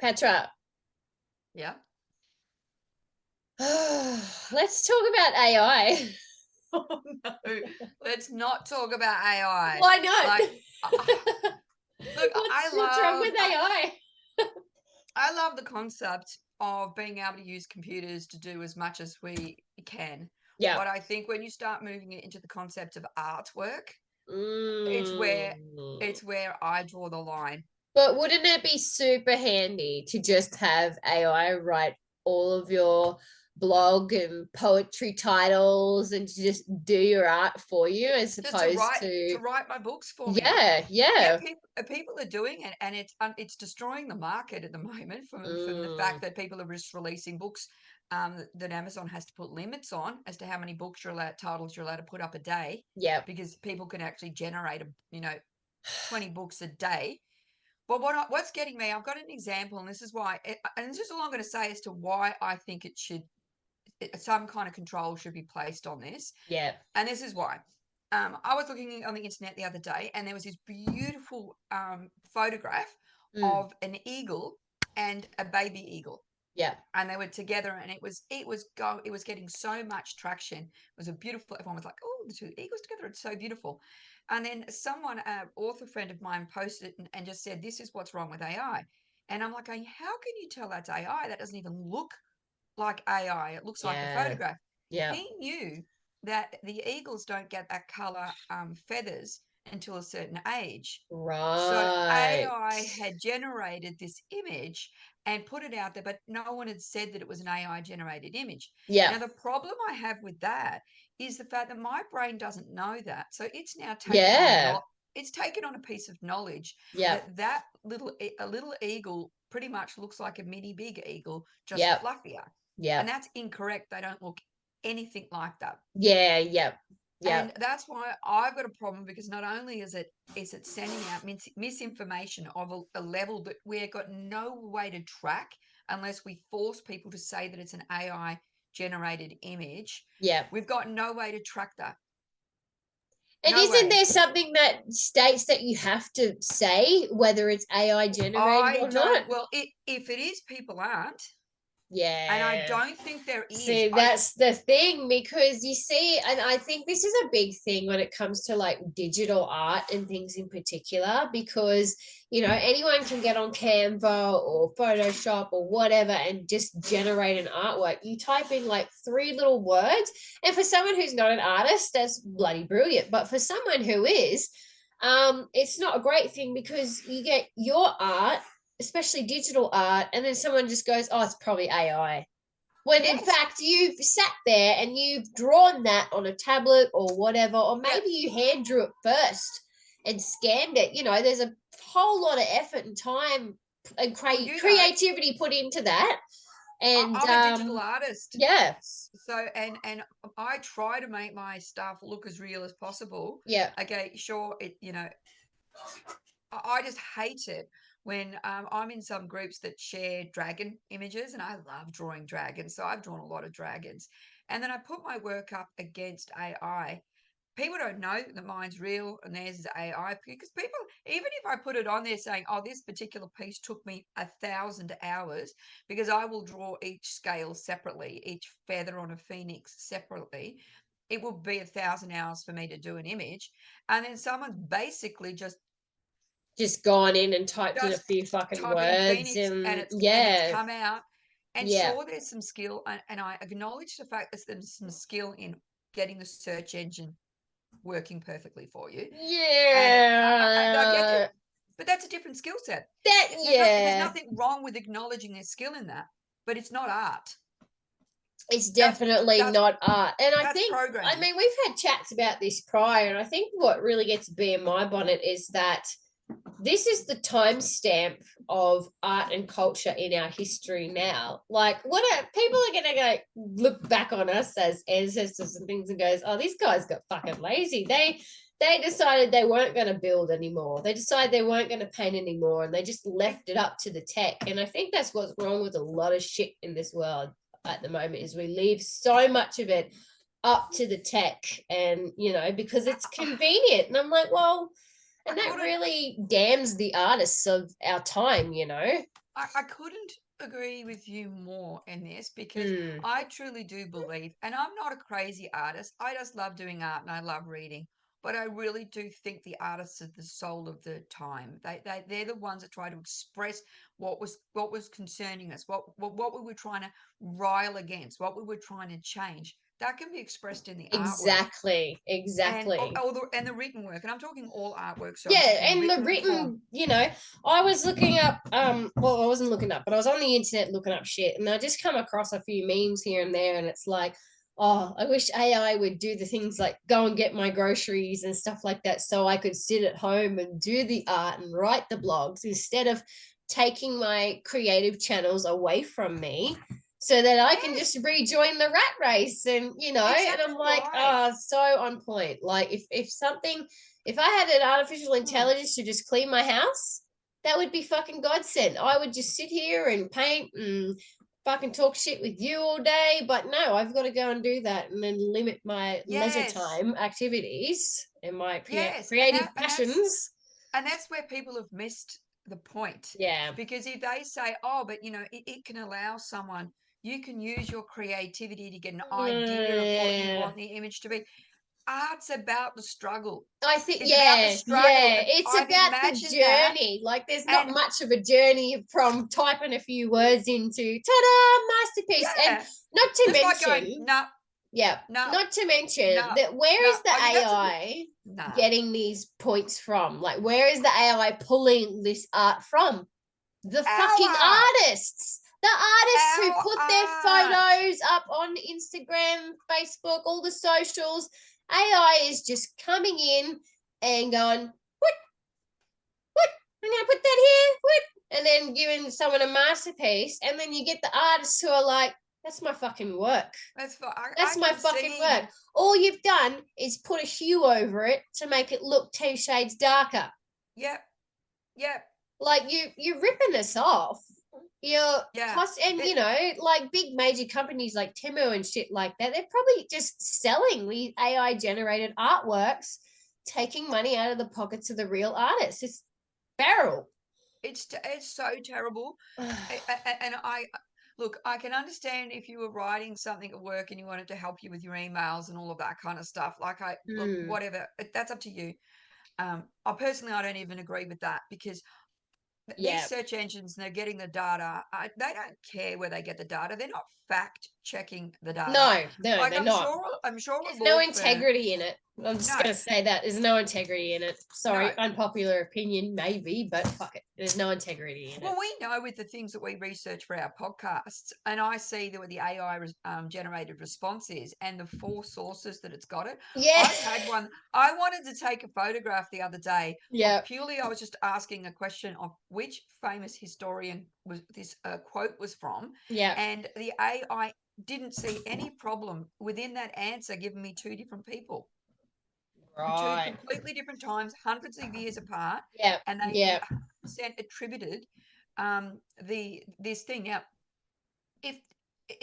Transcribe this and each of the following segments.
Petra, Yeah. let's talk about AI. Oh no, let's not talk about AI. Why not? Like, look, What's wrong with AI? I love the concept of being able to use computers to do as much as we can. Yeah. But I think when you start moving it into the concept of artwork, it's where Mm. it's where I draw the line. But wouldn't it be super handy to just have AI write all of your blog and poetry titles and to just do your art for you as Just to opposed write to, to write my books for me. yeah, Yeah, yeah. people are doing it, and it's destroying the market at the moment from the Mm, fact that people are just releasing books that Amazon has to put limits on as to how many books titles you're allowed to put up a day, yeah. because people can actually generate 20 books a day. But what's getting me, I've got an example, and this is why, and this is all I'm going to say as to why I think some kind of control should be placed on this. Yeah. And this is why. I was looking on the internet the other day, and there was this beautiful photograph Mm, of an eagle and a baby eagle, yeah. and they were together, and it was getting so much traction. It was a beautiful. Everyone was like, "Oh, the two eagles together! It's so beautiful." And then someone, an author friend of mine, posted it and just said, "This is what's wrong with AI." And I'm like, going, "How can you tell that's AI? That doesn't even look like AI. It looks like a Yeah. photograph." Yeah. He knew that the eagles don't get that color feathers until a certain age. So Right. AI had generated this image and put it out there, but no one had said that it was an AI generated image. Yeah. Now, the problem I have with that is the fact that my brain doesn't know that. So it's now taken on Yeah. not it's taken on a piece of knowledge Yeah. that a little eagle pretty much looks like a mini big eagle, just Yeah. fluffier. Yeah. And that's incorrect. They don't look anything like that. Yeah. Yeah. Yeah. And that's why I've got a problem, because not only is it sending out misinformation of a level that we've got no way to track unless we force people to say that it's an AI generated image. Yeah. We've got no way to track that. And No isn't way. there something that states that you have to say whether it's AI generated I or not? don't. Well, if it is, people aren't, and I Yeah. don't think there is. See, that's the thing because you see, and I think this is a big thing when it comes to like digital art and things in particular, because anyone can get on Canva or Photoshop or whatever and just generate an artwork. You type in like three little words, and for someone who's not an artist, that's bloody brilliant. But for someone who is, it's not a great thing because you get your art, especially digital art, and then someone just goes, "Oh, it's probably AI." When in Yes. fact you've sat there and you've drawn that on a tablet or whatever, or Yeah. maybe you hand drew it first and scanned it. There's a whole lot of effort and time and Well, creativity put into that. And I'm a digital artist. yeah, So and I try to make my stuff look as real as possible. yeah, Okay, sure, I just hate it when I'm in some groups that share dragon images, and I love drawing dragons, so I've drawn a lot of dragons. And then I put my work up against AI. People don't know that mine's real and theirs is AI, because people, even if I put it on there saying, "Oh, this particular piece took me 1,000 hours," because I will draw each scale separately, each feather on a phoenix separately, it will be 1,000 hours for me to do an image. And then someone's basically just gone in and typed in a just few fucking type in words phoenix, and and it's yeah, come out. And yeah, sure, there's some skill, and I acknowledge the fact that there's some skill in getting the search engine working perfectly for you. And I get it, yeah, but that's a different skill set. that, There's yeah. nothing wrong with acknowledging their skill in that, but it's not art. It's That's definitely that's not art. And I that's think, I programming. mean, we've had chats about this prior, and I think what really gets a bee in my bonnet is that this is the timestamp of art and culture in our history now. Like, what are people are going to go look back on us as ancestors and things and goes, "Oh, these guys got fucking lazy. They decided they weren't going to build anymore. They decided they weren't going to paint anymore, and they just left it up to the tech." And I think that's what's wrong with a lot of shit in this world at the moment is we leave so much of it up to the tech, and because it's convenient. And I'm like, well, I And that couldn't really damns the artists of our time, you know? I couldn't agree with you more in this because Mm, I truly do believe, and I'm not a crazy artist. I just love doing art and I love reading. But I really do think the artists are the soul of the time. They're the ones that try to express what was concerning us, what we were trying to rile against, what we were trying to change. That can be expressed in the artwork exactly, and exactly. the written work. And I'm talking all artwork, so I'm Yeah, talking and the written form. written, I was looking up, well, I wasn't looking up, but I was on the internet looking up shit, and I just come across a few memes here and there, and it's like, oh, I wish AI would do the things like go and get my groceries and stuff like that, so I could sit at home and do the art and write the blogs instead of taking my creative channels away from me so that I can Yes, just rejoin the rat race and exactly I'm like, right. oh, so on point. Like if I had an artificial Hmm. intelligence to just clean my house, that would be fucking godsend. I would just sit here and paint and fucking talk shit with you all day. But no, I've got to go and do that and then limit my leisure Yes, time activities and my yes, creative passions. and that's where people have missed the point. Yeah. Because if they say, "Oh, but it can allow someone, you can use your creativity to get an idea of what you Yeah. want the image to be." Art's about the struggle. I think, It's about the yeah, struggle, yeah. and It's I've about the imagined that, journey. Like, there's not and much of a journey from typing a few words into ta-da, masterpiece. And yeah, not to just like going, mention, "No, yeah, no, not to mention no, that where no." is the Oh, yeah, that's a good. AI Nah. getting these points from? Like, where is the AI pulling this art from? The Our fucking art, artists. The artists who our put their art. photos up on Instagram, Facebook, all the socials. AI is just coming in and going, what, what? I'm going to put that here, what? And then giving someone a masterpiece. And then you get the artists who are like, that's my fucking work. That's what I That's my can fucking see work. even. All you've done is put a hue over it to make it look 2 shades darker. Yep, yep, Like you're ripping us off. You're yeah. cost and It, like big major companies like Temu and shit like that, they're probably just selling these AI generated artworks, taking money out of the pockets of the real artists. It's feral. it's so terrible. And I look, I can understand if you were writing something at work and you wanted to help you with your emails and all of that kind of stuff. Like I look, Hmm. whatever, that's up to you. I don't even agree with that because these Yeah. search engines, they're getting the data. They don't care where they get the data. They're not fact checking the data. No, no, Like they're not. I'm sure a There's no law firm. integrity in it. I'm just No, gonna say that there's no integrity in it. no. Sorry, unpopular opinion, maybe, but fuck it. There's no integrity in Well, it. we know with the things that we research for our podcasts, and I see that with the AI generated responses and the four sources that it's got it. Yeah. I've had one. I wanted to take a photograph the other day of Yeah. purely, I was just asking a question of which famous historian was this quote was from, Yeah. and the AI didn't see any problem within that answer giving me two different people from two Right. completely different times, hundreds of years apart, Yeah. and they Yeah. 100% attributed the this thing. Now, if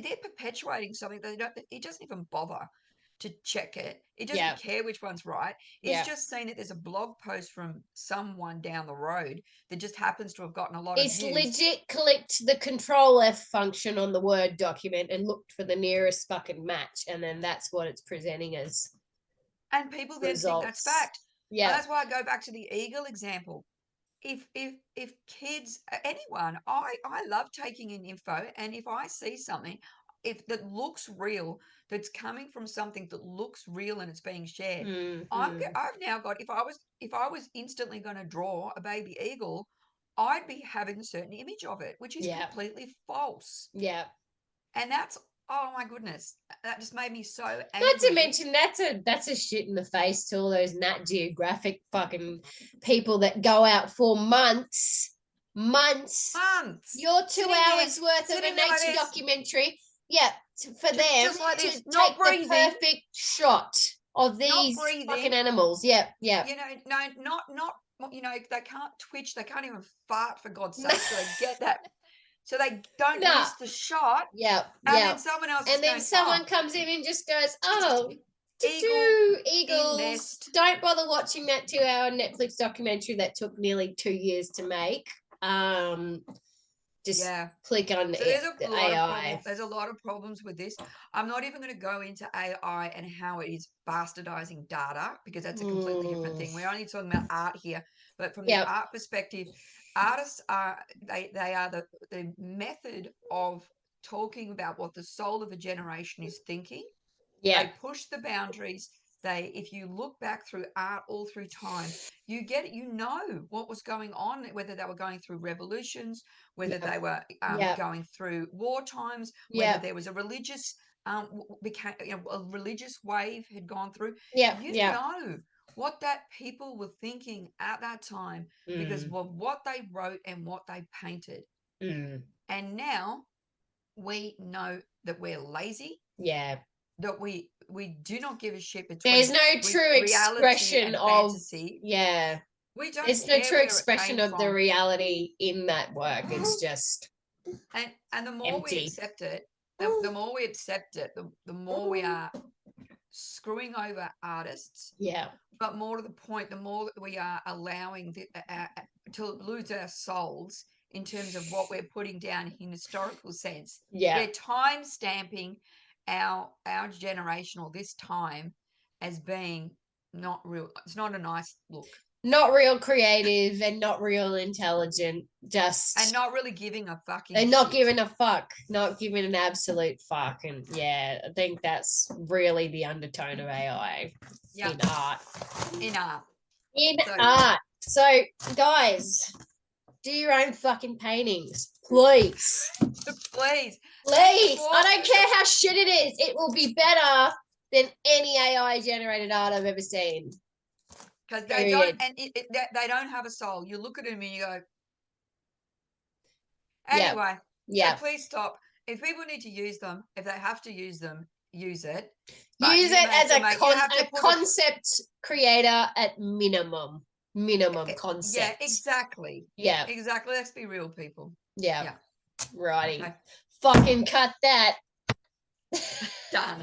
they're perpetuating something, they don't. It doesn't even bother to check it. It Yeah. doesn't care which one's right. It's Yeah. just saying that there's a blog post from someone down the road that just happens to have gotten a lot of It's views, legit clicked the control F function on the Word document and looked for the nearest fucking match, and then that's what it's presenting as and people then think that's results. fact. And Yeah. that's why I go back to the eagle example. If kids, anyone, I love taking in info, and if I see something if that looks real, that's coming from something that looks real and it's being shared, Mm-hmm. I've now got, if I was instantly going to draw a baby eagle, I'd be having a certain image of it, which is Yeah. completely false. Yeah. And that's, oh my goodness, that just made me so Not to angry. mention that's a shit in the face to all those Nat Geographic fucking people that go out for months. Months Your two sitting there hours worth of a sitting there like nature this, documentary, yeah, for them just like to this, not take the breathing, perfect shot of not these fucking breathing. animals. Yep, yep. No, not they can't twitch, they can't even fart for God's sake, so they get that, so they don't No. miss the shot, Yep, and then yep. someone else is And then going, "Oh, someone comes in and just goes, oh, Eagle in Eagles. nest. Don't bother watching that 2-hour Netflix documentary that took nearly 2 years to make. Just click on So there's the a lot AI. of problems. There's a lot of problems with this. I'm not even going to go into AI and how it is bastardizing data, because that's a completely different thing. We're only talking about art here, but from the art perspective, artists are they are the method of talking about what the soul of a generation is thinking. They push the boundaries. If you look back through art all through time, you know what was going on, whether they were going through revolutions, whether they were going through war times, whether there was a religious a religious wave had gone through. You know what that people were thinking at that time because of what they wrote and what they painted. And now we know that we're lazy. That we do not give a shit between there's no true expression of fantasy. We don't there's no true expression of the reality in that work. It's just and the more empty. we accept it, the more we accept it, the more we are screwing over artists. But more to the point, the more that we are allowing to lose our souls in terms of what we're putting down in historical sense. We're time stamping our generation or this time as being not real. It's not a nice look. Not real creative and not real intelligent. And not really giving a fucking and not shit. giving a fuck. Not giving an absolute fuck. And I think that's really the undertone of AI in art. In art. So, guys, do your own fucking paintings. Please. Please. I don't care how shit it is. It will be better than any AI generated art I've ever seen. Because they don't, and they don't have a soul. You look at them and you go. Anyway, so please stop. If people need to use them, if they have to use them, use it. Use it as a concept creator at minimum. Minimum concept. Yeah, exactly. Yeah. Exactly. Let's be real, people. Yeah. Righty. Okay. Fucking cut that. Done.